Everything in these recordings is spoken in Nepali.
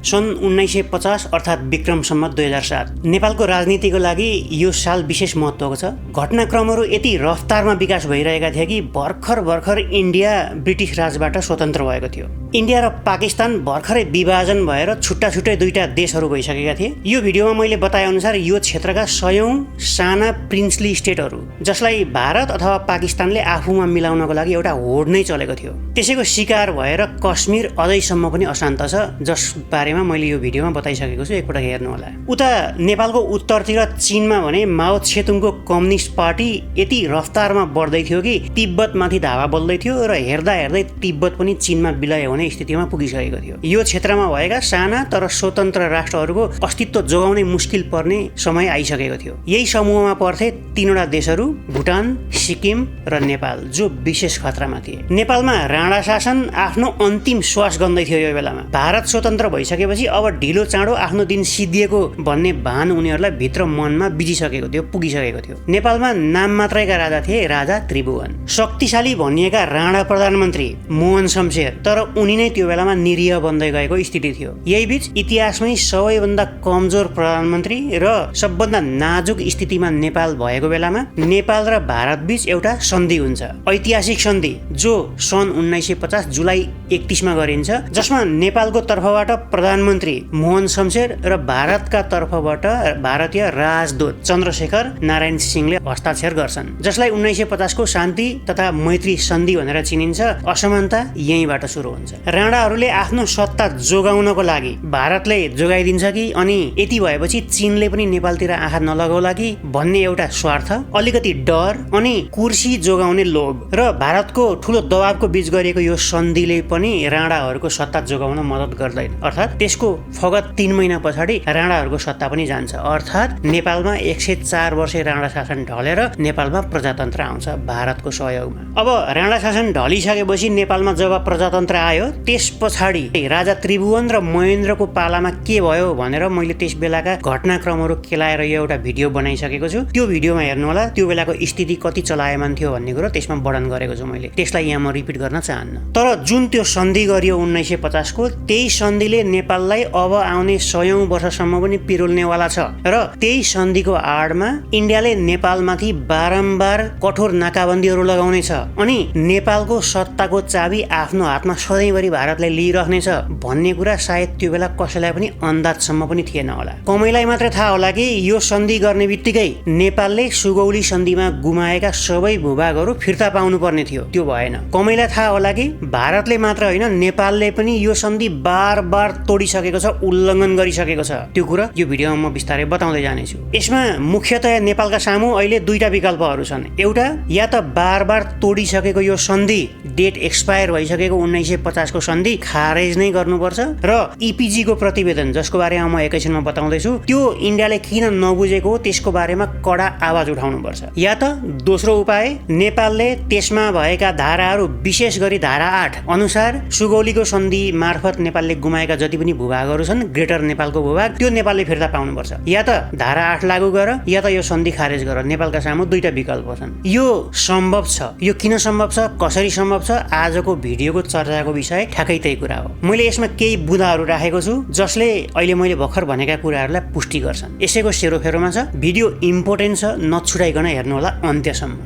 सन् 1950 अर्थात् विक्रम सम्वत 2007 नेपालको राजनीतिको लागि यो साल विशेष महत्त्वको छ। घटनाक्रमहरू यति रफ्तारमा विकास भइरहेका थिए कि भर्खर इन्डिया ब्रिटिस राजबाट स्वतन्त्र भएको थियो। इन्डिया र पाकिस्तान भर्खरै विभाजन भएर छुट्टा छुट्टै दुईटा देशहरू भइसकेका थिए। यो भिडियोमा मैले बताए अनुसार यो क्षेत्रका सयौं साना प्रिन्सली स्टेटहरू जसलाई भारत अथवा पाकिस्तानले आफूमा मिलाउनको लागि एउटा होड नै चलेको थियो, त्यसैको शिकार भएर कश्मीर अझैसम्म पनि अशान्त छ, जस बारेमा मैले यो भिडियोमा बताइसकेको छु। एकपटक हेर्नु होला। उता नेपालको उत्तरतिर चीनमा भने माओ छेतुङको कम्युनिस्ट पार्टी यति रफ्तारमा बढ्दै थियो कि तिब्बतमाथि धावा बोल्दै थियो र हेर्दा हेर्दै तिब्बत पनि चीनमा विलय हुने स्थितिमा पुगिसकेको थियो। यो क्षेत्रमा भएका साना तर स्वतन्त्र राष्ट्रहरूको अस्तित्व जोगाउनै मुस्किल पर्ने समय आइसकेको थियो। यही समूहमा पर्थे तीनवटा देशहरू भुटान, सिक्किम र नेपाल, जो विशेष खतरामा थिए। नेपालमा राणा शासन आफ्नो अन्तिम श्वास गन्दै थियो। यो बेलामा भारत स्वतन्त्र भइसकेपछि अब ढिलो चाँडो आफ्नो दिन सिद्धिएको भन्ने भान उनीहरूलाई भित्र मनमा बिजिसकेको थियो, पुगिसकेको थियो। नेपालमा नाम मात्रैका राजा थिए, राजा त्रिभुवन। शक्तिशाली भनिएका राणा प्रधानमन्त्री मोहन शमशेर, तर उनी नै त्यो बेलामा निरीह बन्दै गएको स्थिति थियो। यही बीच इतिहासमै सबैभन्दा कमजोर प्रधानमन्त्री र सबभन्दा नाजुक स्थितिमा नेपाल भएको बेलामा नेपाल र भारत बीच एउटा सन्धि हुन्छ, ऐतिहासिक सन्धि, जो सन् 1950 जुलाई 31 मा गरिन्छ, जसमा नेपालको तर्फबाट प्रधानमन्त्री मोहन शमशेर र भारतका तर्फबाट भारतीय राजदूत चन्द्रशेखर नारायण सिंहले हस्ताक्षर गर्छन्, जसलाई 1950 को शान्ति तथा मैत्री सन्धि भनेर चिनिन्छ। असमानता यहीँबाट सुरु हुन्छ। राणाहरूले आफ्नो सत्ता जोगाउनको लागि भारतले जोगाइदिन्छ कि अनि यति भएपछि चीनले पनि नेपालतिर आँखा नलगाउला कि भन्ने एउटा स्वार्थ, अलिकति डर अनि कुर्सी जोगाउने लोभ र भारतको ठुलो दबावको बीच गरिएको यो सन्धिले पनि राणाहरूको सत्ता जोगाउन मद्दत गर्दैन। अर्थात् त्यसको फगत 3 महिना पछाडि राणाहरूको सत्ता पनि जान्छ। अर्थात् नेपालमा 104 वर्ष राणा शासन ढलेर नेपालमा प्रजातन्त्र आउँछ भारतको सहयोगमा। अब राणा शासन ढलिसकेपछि नेपालमा जब प्रजातन्त्र आयो, त्यस पछाडि राजा त्रिभुवन र महेन्द्रको पालामा के भयो भनेर मैले त्यस बेलाका घटनाक्रमहरू केलाएर यो एउटा भिडियो बनाइसकेको छु। त्यो भिडियोमा हेर्नु होला। त्यो बेलाको स्थिति कति चलायमान थियो भन्ने कुरो त्यसमा वर्णन गरेको छु मैले। त्यसलाई यहाँ म रिपिट गर्न चाहन्न। तर जुन त्यो सन्धि गरियो 1950 को, त्यही सन्धिले नेपाललाई अब आउने 100औं वर्षसम्म पनि पिरोल्नेवाला छ र त्यही सन्धिको आडमा इन्डियाले नेपालमाथि बारम्बार कठोर नाकाबन्दीहरू लगाउनेछ अनि नेपालको सत्ताको चाबी आफ्नो हातमा सधैँभरि भारतले लिइराख्नेछ भन्ने कुरा सायद त्यो बेला कसैलाई पनि अन्दाजसम्म पनि थिएन होला। कमैलाई मात्रै थाहा होला कि यो सन्धि गर्ने बित्तिकै नेपालले सुगौली सन्धिमा गुमाएका सबै भूभागहरू फिर्ता पाउनु पर्ने थियो। त्यो भएन। कमैलाई थाहा होला कि भारतले मात्र होइन, नेपालले पनि यो सन्धि बार तोडिसकेको छ, उल्लङ्घन गरिसकेको छ। त्यो कुरा यो भिडियोमा म बिस्तारै बताउँदै जानेछु। यसमा मुख्यतया नेपालका सामु अहिले दुईटा विकल्पहरू छन्। एउटा, या त बार तोडिसकेको यो सन्धि, डेट एक्सपायर भइसकेको 1950 को सन्धि खारेज नै गर्नुपर्छ र इपिजी को प्रतिवेदन, जसको बारेमा म एकैछिनमा बताउँदैछु, त्यो इन्डियाले किन नबुझेको त्यसको बारेमा कडा आवाज उठाउनुपर्छ। या त दोस्रो उपाय, नेपालले त्यसमा भएका धाराहरू, विशेष गरी धारा 8 अनुसार सुगौलीको सन्धि मार्फत नेपालले गुमाएका जति पनि भूभागहरू छन्, ग्रेटर नेपालको भूभाग, त्यो नेपालले फिर्ता पाउनुपर्छ। या त धारा 8 लागू गर, या त यो सन्धि खारेज गर। नेपालका सामु दुईटा विकल्प छन्। यो सम्भव छ। यो किन सम्भव छ, कसरी सम्भव छ, आजको भिडियोको चर्चाको विषय ठ्याक्कै त्यही कुरा हो। मैले यसमा केही बुँदाहरू राखेको छु जसले अहिले मैले भर्खर भनेका कुराहरूलाई पुष्टि गर्छन्। यसैको सेरोफेरोमा छ। भिडियो इम्पोर्टेन्ट छ, नछुटाइकन हेर्नु होला अन्त्यसम्म।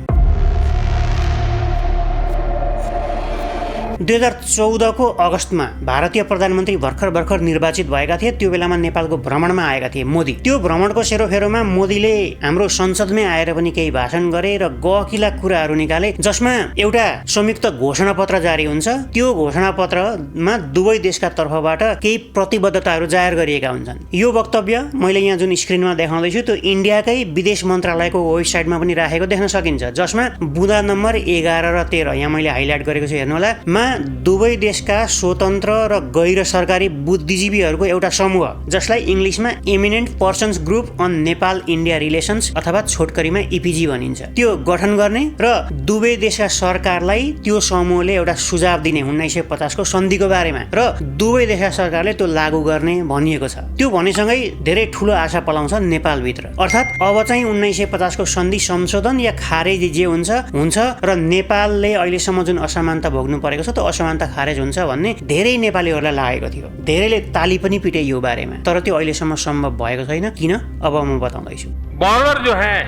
2014 को अगस्तमा भारतीय प्रधानमन्त्री भर्खर निर्वाचित भएका थिए। त्यो बेलामा नेपालको भ्रमणमा आएका थिए मोदी। त्यो भ्रमणको सेरोफेरोमा मोदीले हाम्रो संसदमै आएर पनि केही भाषण गरे र गहकिला कुराहरू निकाले, जसमा एउटा संयुक्त घोषणापत्र जारी हुन्छ। त्यो घोषणापत्रमा दुवै देशका तर्फबाट केही प्रतिबद्धताहरू जाहेर गरिएका हुन्छन्। यो वक्तव्य मैले यहाँ जुन स्क्रिनमा देखाउँदैछु त्यो इन्डियाकै विदेश मन्त्रालयको वेबसाइटमा पनि राखेको देख्न सकिन्छ, जसमा बुँदा नम्बर 11 र 13 यहाँ मैले हाइलाइट गरेको छु, हेर्नु होला। दुवै देशका स्वतन्त्र र गैर सरकारी बुद्धिजीवीहरूको एउटा समूह, जसलाई इङ्ग्लिसमा eminent persons group on Nepal India relations अथवा छोटकरीमा इपिजी भनिन्छ, त्यो गठन गर्ने र दुवै देशका सरकारलाई त्यो समूहले एउटा सुझाव दिने 1950 को सन्धिको बारेमा र दुवै देशका सरकारले त्यो लागू गर्ने भनिएको छ। त्यो भनेसँगै धेरै ठुलो आशा पलाउँछ नेपालभित्र। अर्थात् अब चाहिँ 1950 को सन्धि संशोधन या खारेज जे हुन्छ र नेपालले अहिलेसम्म जुन असमानता भोग्नु परेको छ त असमानता खारेज हुन्छ भन्ने धेरै नेपालीहरूलाई लागेको थियो। धेरैले ताली पनि पिटे यो बारेमा, तर त्यो अहिलेसम्म सम्भव भएको छैन। किन? अब म बताउँदैछु। बॉर्डर जो है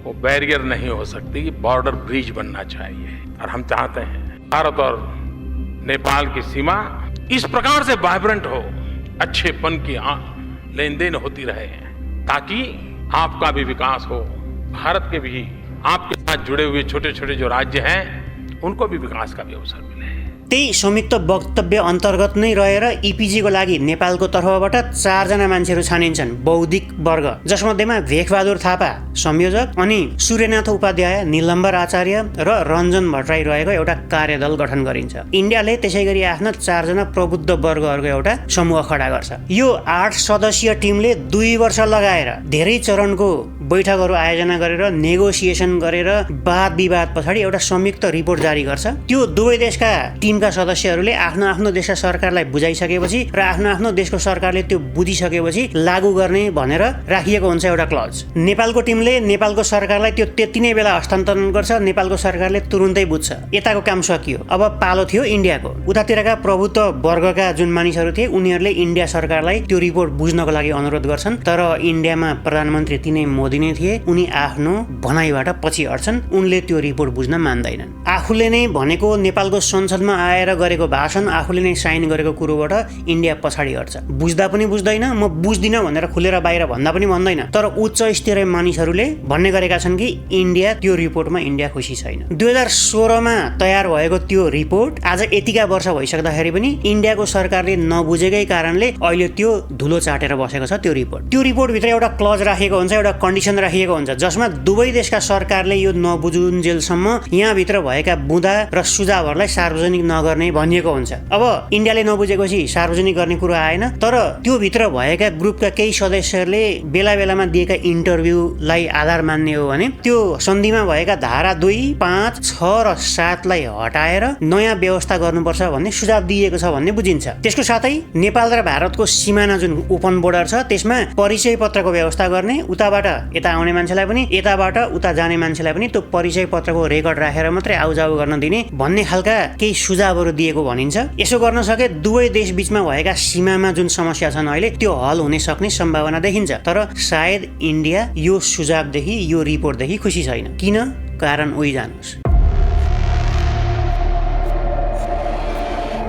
वो बैरियर नहीं हो सकती, बॉर्डर ब्रिज बनना चाहिए। और हम चाहते हैं भारत और नेपाल की सीमा इस प्रकार से वाइब्रेंट हो, अच्छेपन की लेन देन होती रहे, ताकि आपका भी विकास हो, भारत के भी आपके साथ जुड़े हुए छोटे छोटे जो राज्य हैं उनको भी विकास का भी अवसर मिले। त्यही संयुक्त वक्तव्य अन्तर्गत नै रहेर इपिजीको लागि नेपालको तर्फबाट 4 जना मान्छेहरू छानिन्छन्, बौद्धिक वर्ग, जसमध्येमा भेखबहादुर थापा संयोजक, अनि सूर्यनाथ उपाध्याय, निलम्बर आचार्य र रञ्जन भट्टराई रहेको एउटा कार्यदल गठन गरिन्छ। इन्डियाले त्यसै गरी आफ्ना 4 जना प्रबुद्ध वर्गहरूको एउटा समूह खडा गर्छ। यो 8 सदस्यीय टिमले 2 वर्ष लगाएर धेरै चरणको बैठकहरू आयोजना गरेर नेगोसिएसन गरेर वाद विवाद पछाडि एउटा संयुक्त रिपोर्ट जारी गर्छ। त्यो दुवै देशका टिमका सदस्यहरूले आफ्नो आफ्नो देशका सरकारलाई बुझाइसकेपछि र आफ्नो आफ्नो देशको सरकारले त्यो बुझिसकेपछि लागू गर्ने भनेर राखिएको हुन्छ एउटा क्लज। नेपालको टिमले नेपालको सरकारलाई त्यो त्यति नै बेला हस्तान्तरण गर्छ। नेपालको सरकारले तुरुन्तै बुझ्छ। यताको काम सकियो। अब पालो थियो इन्डियाको। उतातिरका प्रभुत्व वर्गका जुन मानिसहरू थिए उनीहरूले इन्डिया सरकारलाई त्यो रिपोर्ट बुझ्नको लागि अनुरोध गर्छन्, तर इन्डियामा प्रधानमन्त्री तिनै मोदी नै थिए। उनी आफ्नो भनाइबाट पछि हट्छन्। उनले त्यो रिपोर्ट बुझ्न मान्दैनन्। आफूले नै भनेको नेपालको संसदमा आएर गरेको भाषण, आफूले नै साइन गरेको कुरोबाट इन्डिया पछाडि हट्छ। बुझ्दा पनि बुझ्दैन, म बुझ्दिनँ भनेर खुलेर बाहिर भन्दा पनि भन्दैन। तर उच्च स्तरीय मानिसहरूले भन्ने गरेका छन् कि इन्डिया त्यो रिपोर्टमा इन्डिया खुसी छैन। 2016 मा तयार भएको त्यो रिपोर्ट आज यतिका वर्ष भइसक्दाखेरि पनि इन्डियाको सरकारले नबुझेकै कारणले अहिले त्यो धुलो चाटेर बसेको छ त्यो रिपोर्ट। त्यो रिपोर्टभित्र एउटा क्लज राखेको हुन्छ, एउटा कन्डिसन राखिएको हुन्छ, जसमा दुवै देशका सरकारले यो नबुझुन्जेलसम्म यहाँभित्र भएका बुँदा र सुझावहरूलाई सार्वजनिक नगर्ने भनिएको हुन्छ। अब इन्डियाले नबुझेपछि सार्वजनिक गर्ने कुरो आएन, तर त्यो भित्र भएका ग्रुपका केही सदस्यहरूले बेला बेलामा दिएका इन्टरभ्यूलाई आधार मान्ने हो भने त्यो सन्धिमा भएका धारा 2, 5, 6 र 7 लाई हटाएर नयाँ व्यवस्था गर्नुपर्छ भन्ने सुझाव दिएको छ भन्ने बुझिन्छ। त्यसको साथै नेपाल र भारतको सिमाना जुन ओपन बोर्डर छ त्यसमा परिचय पत्रको व्यवस्था गर्ने, उताबाट यता आउने मान्छेलाई पनि यताबाट उता जाने मान्छेलाई पनि त्यो परिचय पत्रको रेकर्ड राखेर मात्रै आउजाउ गर्न दिने भन्ने खालका केही सुझावहरू दिएको भनिन्छ। यसो गर्न सके दुवै देश बीचमा भएका सीमामा जुन समस्या छन् अहिले त्यो हल हुन सक्ने सम्भावना देखिन्छ। तर सायद इन्डिया यो सुझावदेखि, यो रिपोर्टदेखि खुसी छैन। किन? कारण उही जानुहोस्।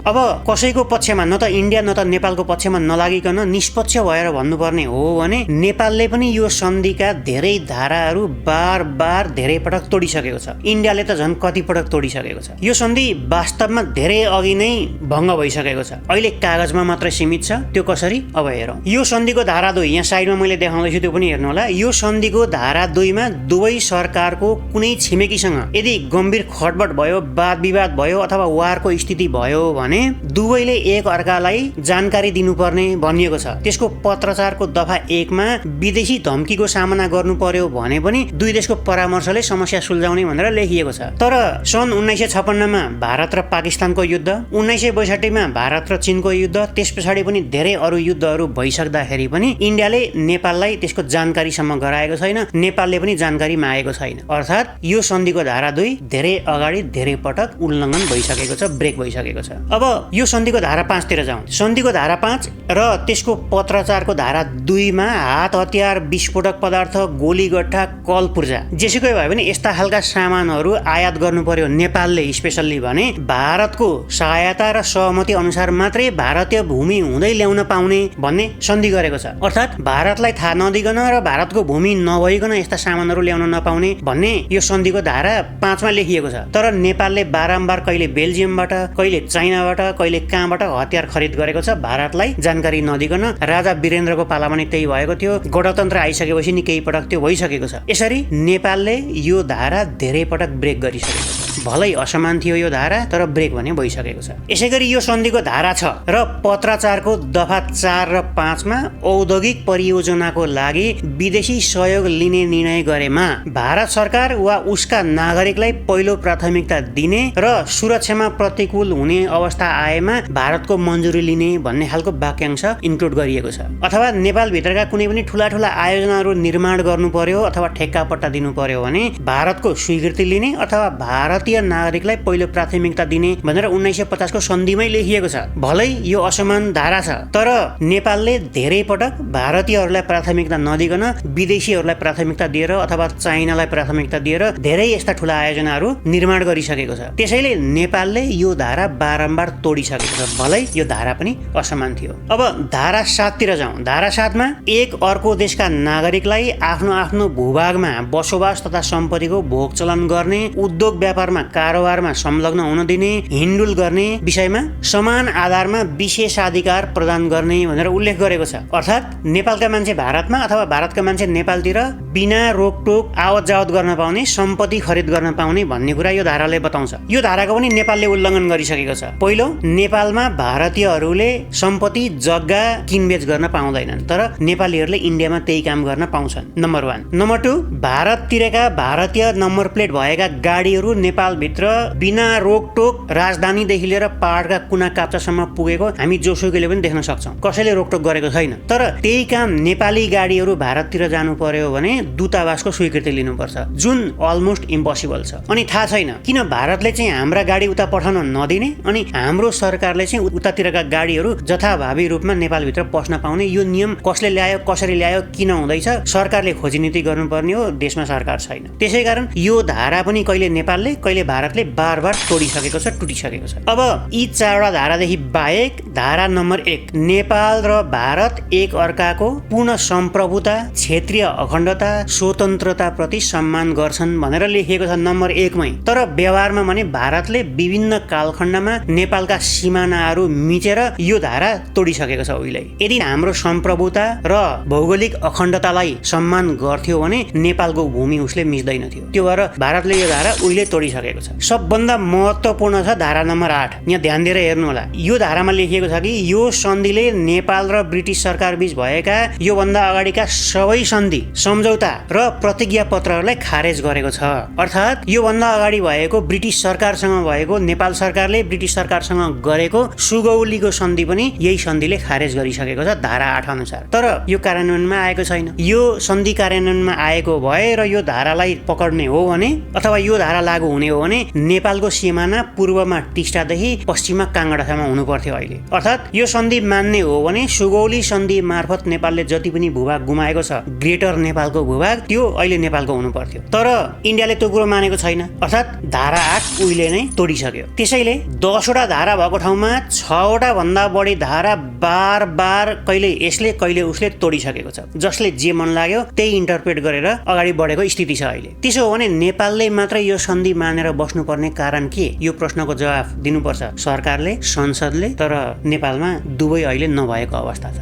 अब कसैको पक्षमा न त इन्डिया न त नेपालको पक्षमा नलागिकन निष्पक्ष भएर भन्नुपर्ने हो भने नेपालले पनि यो सन्धिका धेरै धाराहरू बार बार धेरै पटक तोडिसकेको छ। इन्डियाले त झन् कति पटक तोडिसकेको छ। यो सन्धि वास्तवमा धेरै अघि नै भङ्ग भइसकेको छ। अहिले कागजमा मात्रै सीमित छ। त्यो कसरी? अब हेरौँ। यो सन्धिको धारा 2 यहाँ साइडमा मैले देखाउँदैछु, त्यो पनि हेर्नु होला। यो सन्धिको धारा 2 मा दुवै सरकारको कुनै छिमेकीसँग यदि गम्भीर खटपट भयो, वाद विवाद भयो अथवा वारको स्थिति भयो भने दुवैले एक अर्कालाई जानकारी दिनुपर्ने भनिएको छ। त्यसको पत्रचारको दफा 1 मा विदेशी धम्कीको सामना गर्नु पर्यो भने पनि दुई देशको परामर्शले समस्या सुल्झाउने भनेर लेखिएको छ। तर सन् 1956 मा भारत र पाकिस्तानको युद्ध, 1962 मा भारत र चीनको युद्ध, त्यस पछाडि पनि धेरै अरू युद्धहरू भइसक्दाखेरि पनि इन्डियाले नेपाललाई त्यसको जानकारीसम्म गराएको छैन। नेपालले पनि जानकारी मागेको छैन। अर्थात् यो सन्धिको धारा 2 धेरै अगाडि धेरै पटक उल्लङ्घन भइसकेको छ, ब्रेक भइसकेको छ। अब यो सन्धिको धारा 5 तिर जाउँ। सन्धिको धारा 5 र त्यसको पत्रचारको धारा 2 मा हात हतियार, विस्फोटक पदार्थ, गोलीगट्ठा, कल पूर्जा जेसुकै भयो भने यस्ता खालका सामानहरू आयात गर्नु पर्यो नेपालले स्पेसल्ली भने भारतको सहायता र सहमति अनुसार मात्रै भारतीय भूमि हुँदै ल्याउन पाउने भन्ने सन्धि गरेको छ। अर्थात् भारतलाई थाहा नदिकन र भारतको भूमि नभइकन यस्ता सामानहरू ल्याउन नपाउने भन्ने यो सन्धिको धारा 5 मा लेखिएको छ। तर नेपालले बारम्बार कहिले बेल्जियमबाट, कहिले चाइनाबाट, कहिले कहाँबाट हतियार खरिद गरेको छ भारतलाई जानकारी नदिकन। राजा वीरेन्द्रको पालामा नि त्यही भएको थियो। गणतन्त्र आइसकेपछि नि केही पटक त्यो भइसकेको छ। यसरी नेपालले यो धारा धेरै पटक ब्रेक गरिसकेको छ। भलै असमान थियो यो धारा, तर ब्रेक भने भइसकेको छ। यसैगरी यो सन्धिको धारा 6 र पत्रचारको दफा 4 र 5 मा औद्योगिक परियोजनाको लागि विदेशी सहयोग लिने निर्णय गरेमा भारत सरकार वा उसका नागरिकलाई पहिलो प्राथमिकता दिने र सुरक्षामा प्रतिकूल हुने अवस्था आएमा भारतको मन्जुरी लिने भन्ने खालको वाक्यांश इन्क्लुड गरिएको छ। अथवा नेपाल भित्रका कुनै पनि ठुला ठुला आयोजनाहरू निर्माण गर्नु पर्यो अथवा ठेक्का पट्टा दिनु पर्यो भने भारतको स्वीकृति लिने अथवा भारतीय भारतीय नागरिकलाई पहिलो प्राथमिकता दिने भनेर 1950 को सन्धिमै लेखिएको छ। भलै यो असमान धारा छ, तर नेपालले धेरै पटक भारतीयहरूलाई प्राथमिकता नदिकन विदेशीहरूलाई प्राथमिकता दिएर अथवा चाइनालाई प्राथमिकता दिएर धेरै यस्ता ठूला आयोजनाहरू निर्माण गरिसकेको छ। त्यसैले नेपालले यो धारा बारम्बार तोडिसकेको छ, भलै यो धारा पनि असमान थियो। अब धारा 7 तिर जाउँ। धारा 7 मा एक अर्को देशका नागरिकलाई आफ्नो आफ्नो भूभागमा बसोबास तथा सम्पत्तिको भोग चलन गर्ने, उद्योग व्यापारमा कारोबारमा संलग्न हुन दिने, हिन्डुल गर्ने विषयमा समान आधारमा विशेषाधिकार प्रदान गर्ने भनेर उल्लेख गरेको छ। अर्थात् नेपालका मान्छे भारतमा अथवा भारतका मान्छे नेपालतिर बिना रोकटोक आवत जावत गर्न पाउने, सम्पत्ति खरिद गर्न पाउने भन्ने कुरा यो धाराले बताउँछ। यो धाराको पनि नेपालले उल्लङ्घन गरिसकेको छ। पहिलो, नेपालमा भारतीयहरूले सम्पत्ति जग्गा किनबेच गर्न पाउँदैनन्, तर नेपालीहरूले इन्डियामा त्यही काम गर्न पाउँछन्। नम्बर 1। नम्बर 2, भारततिरका भारतीय नम्बर प्लेट भएका गाडीहरू नेपालभित्र बिना रोकटोक राजधानीदेखि लिएर पहाडका कुना काप्चासम्म पुगेको हामी जोसुकैले पनि देख्न सक्छौँ। कसैले रोकटोक गरेको छैन। तर त्यही काम नेपाली गाडीहरू भारततिर जानु पर्यो भने दूतावासको स्वीकृति लिनुपर्छ, जुन अलमोस्ट इम्पोसिबल छ। अनि थाहा छैन किन भारतले चाहिँ हाम्रा गाडी उता पठाउन नदिने अनि हाम्रो सरकारले चाहिँ उतातिरका गाडीहरू जथाभावी रूपमा नेपालभित्र पस्न पाउने यो नियम कसले ल्यायो, कसरी ल्यायो, किन हुँदैछ? सरकारले खोजी नीति गर्नुपर्ने हो, देशमा सरकार छैन। त्यसैकारण यो धारा पनि कहिले नेपालले कहिले भारतले बारबार तोडिसकेको छ, टुटिसकेको छ। अब यी 4वटा धारादेखि बाहेक धारा नम्बर 1, नेपाल र भारत एक अर्काको पूर्ण सम्प्रभुता, क्षेत्रीय अखण्डता, स्वतन्त्रता प्रति सम्मान गर्छन् भनेर लेखिएको छ नम्बर 1 मै। तर व्यवहारमा भने भारतले विभिन्न कालखण्डमा नेपालका सिमानाहरू मिचेर यो धारा तोडिसकेको छ उहिले। यदि हाम्रो सम्प्रभुता र भौगोलिक अखण्डतालाई सम्मान गर्थ्यो भने नेपालको भूमि उसले मिच्दैन थियो। त्यो भएर भारतले यो धारा उहिले तोडिसकेको छ। सबभन्दा महत्त्वपूर्ण छ धारा नम्बर 8। यहाँ ध्यान दिएर हेर्नु होला। यो धारामा लेखिएको छ कि यो सन्धिले नेपाल र ब्रिटिस सरकार बीच भएका योभन्दा अगाडिका सबै सन्धि, सम्झौता र प्रतिज्ञा पत्रहरूलाई खारेज गरेको छ। अर्थात् योभन्दा अगाडि भएको ब्रिटिस सरकारसँग भएको, नेपाल सरकारले ब्रिटिस सरकारसँग गरेको सुगौलीको सन्धि पनि यही सन्धिले खारेज गरिसकेको छ धारा 8 अनुसार। तर यो कार्यान्वयनमा आएको छैन। यो सन्धि कार्यान्वयनमा आएको भए र यो धारालाई पकड्ने हो भने अथवा यो धारा लागू हुने हो भने नेपालको सिमाना पूर्वमा टिस्टादेखि पश्चिममा काङ्गडासम्म हुनु पर्थ्यो अहिले। अर्थात् यो सन्धि मान्ने हो भने सुगौली सन्धि मार्फत नेपालले जति पनि भूभाग गुमाएको छ, ग्रेटर नेपालको भूभाग, त्यो अहिले नेपालको हुनु पर्थ्यो। तर इन्डियाले त्यो कुरो मानेको छैन। अर्थात् धारा 8 उहिले नै तोडिसक्यो। त्यसैले 10वटा धारा भएको ठाउँमा 6वटा भन्दा बढी धारा बारबार कहिले यसले कहिले उसले तोडिसकेको छ, जसले जे मन लाग्यो त्यही इन्टरप्रेट गरेर अगाडि बढेको स्थिति छ अहिले। त्यसो हो भने नेपालले मात्रै यो सन्धि मानेर बस्नुपर्ने कारण के? यो प्रश्नको जवाफ दिनुपर्छ सरकारले, संसदले। तर नेपालमा दुवै अहिले नभएको अवस्था छ।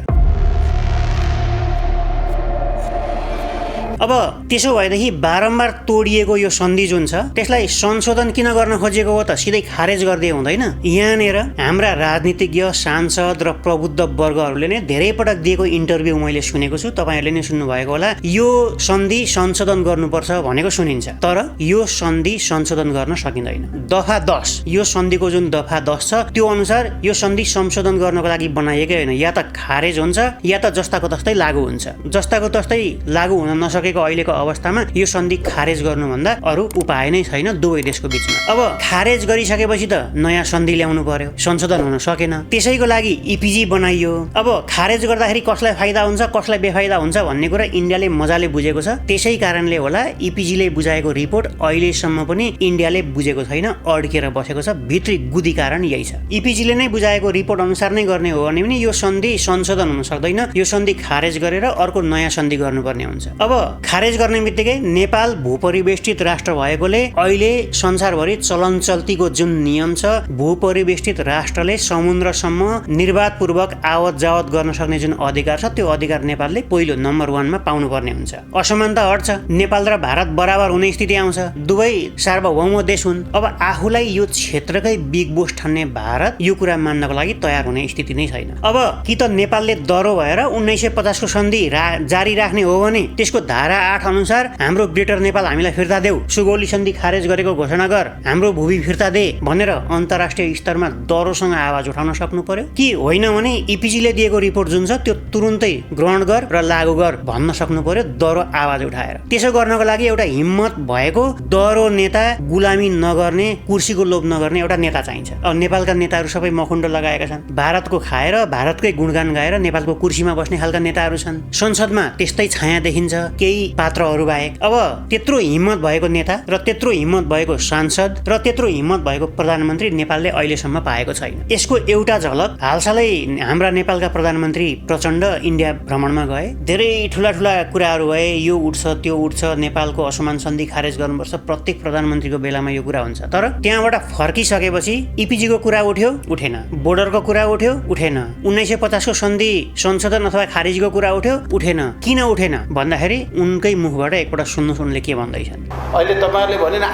अब त्यसो भएदेखि बारम्बार तोडिएको यो सन्धि जुन छ त्यसलाई संशोधन किन गर्न खोजेको हो त? सिधै खारेज गर्दै हुँदैन। यहाँनिर हाम्रा राजनीतिज्ञ, सांसद र प्रबुद्ध वर्गहरूले नै धेरै पटक दिएको इन्टरभ्यू मैले सुनेको छु, तपाईँहरूले नै सुन्नुभएको होला। यो सन्धि संशोधन गर्नुपर्छ भनेको सुनिन्छ, तर यो सन्धि संशोधन गर्न सकिँदैन। दफा 10, यो सन्धिको जुन दफा 10 छ त्यो अनुसार यो सन्धि संशोधन गर्नको लागि बनाइएकै होइन। या त खारेज हुन्छ या त जस्ताको तस्तै लागू हुन्छ। जस्ताको तस्तै लागू हुन नसके अहिलेको अवस्थामा यो सन्धि खारेज गर्नुभन्दा अरू उपाय नै छैन दुवै देशको बीचमा। अब खारेज गरिसकेपछि त नयाँ सन्धि ल्याउनु पर्यो, संशोधन हुन सकेन। त्यसैको लागि इपिजी बनाइयो। अब खारेज गर्दाखेरि कसलाई फाइदा हुन्छ, कसलाई बेफाइदा हुन्छ भन्ने कुरा इन्डियाले मजाले बुझेको छ। त्यसै कारणले होला इपिजीले बुझाएको रिपोर्ट अहिलेसम्म पनि इन्डियाले बुझेको छैन, अड्केर बसेको छ। भित्री गुदी कारण यही छ। इपिजीले नै बुझाएको रिपोर्ट अनुसार नै गर्ने हो भने पनि यो सन्धि संशोधन हुन सक्दैन। यो सन्धि खारेज गरेर अर्को नयाँ सन्धि गर्नुपर्ने हुन्छ। अब खारेज गर्ने बित्तिकै नेपाल भूपरिवेष्टित राष्ट्र भएकोले अहिले संसारभरि चलन चल्तीको जुन नियम छ, भूपरिवेष्टित राष्ट्रले समुद्रसम्म निर्वाधपूर्वक आवत जावत गर्न सक्ने जुन अधिकार छ त्यो अधिकार नेपालले पहिलो नम्बर 1 मा पाउनुपर्ने हुन्छ। असमानता हट्छ, नेपाल र भारत बराबर हुने स्थिति आउँछ, दुवै सार्वभौम देश हुन्। अब आफूलाई यो क्षेत्रकै बिग बोस ठान्ने भारत यो कुरा मान्नको लागि तयार हुने स्थिति नै छैन। अब कि त नेपालले दह्रो भएर 1950 को सन्धि जारी राख्ने हो भने त्यसको धारा 8 अनुसार हाम्रो ग्रेटर नेपाल हामीलाई फिर्ता देऊ, सुगौली सन्धि खारेज गरेको घोषणा गर, हाम्रो भूमि फिर्ता दे भनेर अन्तर्राष्ट्रिय स्तरमा दरोसँग आवाज उठाउन सक्नु पर्यो कि होइन भने इपिजीले दिएको रिपोर्ट जुन छ त्यो तुरुन्तै ग्रहण गर र लागू गर भन्न सक्नु पर्यो दरो आवाज उठाएर। त्यसो गर्नको लागि एउटा हिम्मत भएको दरो नेता, गुलामी नगर्ने, कुर्सीको लोभ नगर्ने एउटा नेता चाहिन्छ। अब नेपालका नेताहरू सबै मखुण्डो लगाएका छन्, भारतको खाएर भारतकै गुणगान गाएर नेपालको कुर्सीमा बस्ने खालका नेताहरू छन्। संसदमा त्यस्तै छाया देखिन्छ केही पात्रहरू बाहेक। अब त्यत्रो हिम्मत भएको नेता र त्यत्रो हिम्मत भएको सांसद र त्यत्रो हिम्मत भएको प्रधानमन्त्री नेपालले अहिलेसम्म पाएको छैन। यसको एउटा झलक हालसालै हाम्रा नेपालका प्रधानमन्त्री प्रचण्ड इन्डिया भ्रमणमा गए, धेरै ठुला कुराहरू भए, यो उठ्छ त्यो उठ्छ, नेपालको असमान सन्धि खारेज गर्नुपर्छ, प्रत्येक प्रधानमन्त्रीको बेलामा यो कुरा हुन्छ। तर त्यहाँबाट फर्किसकेपछि इपिजीको कुरा उठ्यो, उठेन, बोर्डरको कुरा उठ्यो, उठेन, 1950 को सन्धि संशोधन अथवा खारिजको कुरा उठ्यो, उठेन। किन उठेन भन्दाखेरि उनकै मुखबाट एकपल्ट सुन्नुहोस् उनले के भन्दैछन्। अहिले तपाईँहरूले भने न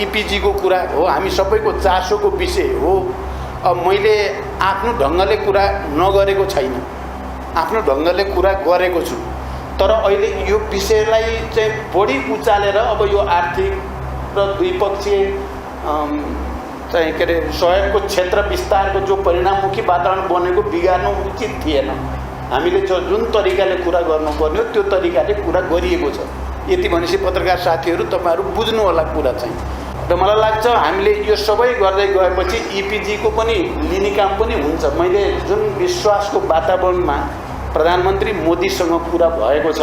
इपिजीको कुरा हो, हामी सबैको चासोको विषय हो। अब मैले आफ्नो ढङ्गले कुरा नगरेको छैन, आफ्नो ढङ्गले कुरा गरेको छु। तर अहिले यो विषयलाई चाहिँ बढी उचालेर अब यो आर्थिक र द्विपक्षीय चाहिँ सहयोगको क्षेत्र विस्तारको जो परिणाममुखी वातावरण बनेको बिगार्नु उचित थिएन। हामीले जुन तरिकाले कुरा गर्नुपर्ने हो त्यो तरिकाले कुरा गरिएको छ। यति भनेपछि पत्रकार साथीहरू तपाईँहरू बुझ्नु होला कुरा चाहिँ। र मलाई लाग्छ हामीले यो सबै गर्दै गएपछि इपिजीको पनि लिने काम पनि हुन्छ। मैले जुन विश्वासको वातावरणमा प्रधानमन्त्री मोदीसँग कुरा भएको छ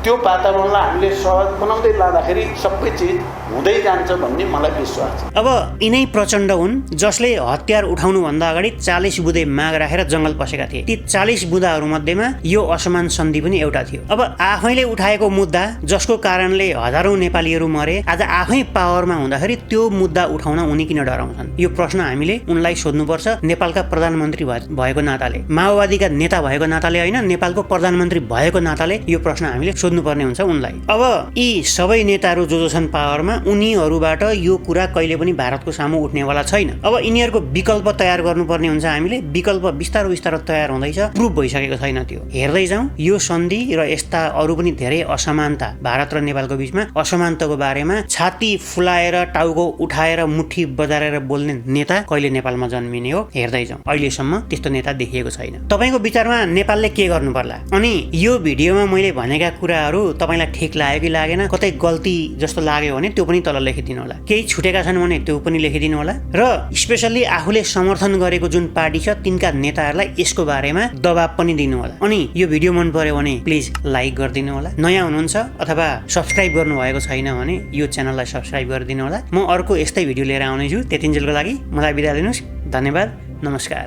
त्यो वातावरणलाई हामीले सहज बनाउँदै लाँदाखेरि सबै चिज हुँदै जान्छ भन्ने मलाई विश्वास छ। अब यिनै प्रचण्ड हुन् जसले हतियार उठाउनुभन्दा अगाडि 40 बुँदे माग राखेर जङ्गल पसेका थिए। ती 40 बुँदाहरू मध्येमा यो असमान सन्धि पनि एउटा थियो। अब आफैले उठाएको मुद्दा जसको कारणले हजारौं नेपालीहरू मरे, आज आफै पावरमा हुँदाखेरि त्यो मुद्दा उठाउन उनी किन डराउँछन्? यो प्रश्न हामीले उनलाई सोध्नुपर्छ। नेपालका प्रधानमन्त्री भएको नाताले, माओवादीका नेता भएको नाताले होइन, नेपालको प्रधानमन्त्री भएको नाताले यो प्रश्न हामीले सोध्नुपर्ने हुन्छ उनलाई। अब यी सबै नेताहरू जो छन् पावरमा, उनीहरूबाट यो कुरा कहिले पनि भारतको सामु उठ्नेवाला छैन। अब यिनीहरूको विकल्प तयार गर्नुपर्ने हुन्छ हामीले। विकल्प बिस्तारो तयार हुँदैछ, प्रुभ भइसकेको छैन। त्यो हेर्दै जाउँ। यो सन्धि र यस्ता अरू पनि धेरै असमानता भारत र नेपालको बीचमा असमानताको बारेमा छाती फुलाएर, टाउको उठाएर, मुठी बजारेर बोल्ने नेता कहिले नेपालमा जन्मिने हो? हेर्दै जाउँ। अहिलेसम्म त्यस्तो नेता देखिएको छैन। तपाईको विचारमा नेपालले के गर्नु पर्ला? अनि यो भिडियोमा मैले भनेका कुराहरू तपाईलाई ठिक लाग्यो कि लागेन, कतै गल्ती जस्तो लाग्यो भने त्यो पनि तल लेखिदिनु होला। केही छुटेका छन् भने त्यो पनि लेखिदिनु होला। र स्पेशल्ली आफूले समर्थन गरेको जुन पार्टी छ तिनका नेताहरूलाई यसको बारेमा दबाब पनि दिनु होला। अनि यो भिडियो मन पर्यो भने प्लिज लाइक गरिदिनु होला। नयाँ हुनुहुन्छ अथवा सब्स्क्राइब गर्नुभएको छैन भने यो च्यानललाई सब्स्क्राइब गरिदिनु होला। म अर्को यस्तै भिडियो लिएर आउनेछु। त्यतिन्जेलको लागि मलाई बिदा दिनुहोस्। धन्यवाद, नमस्कार।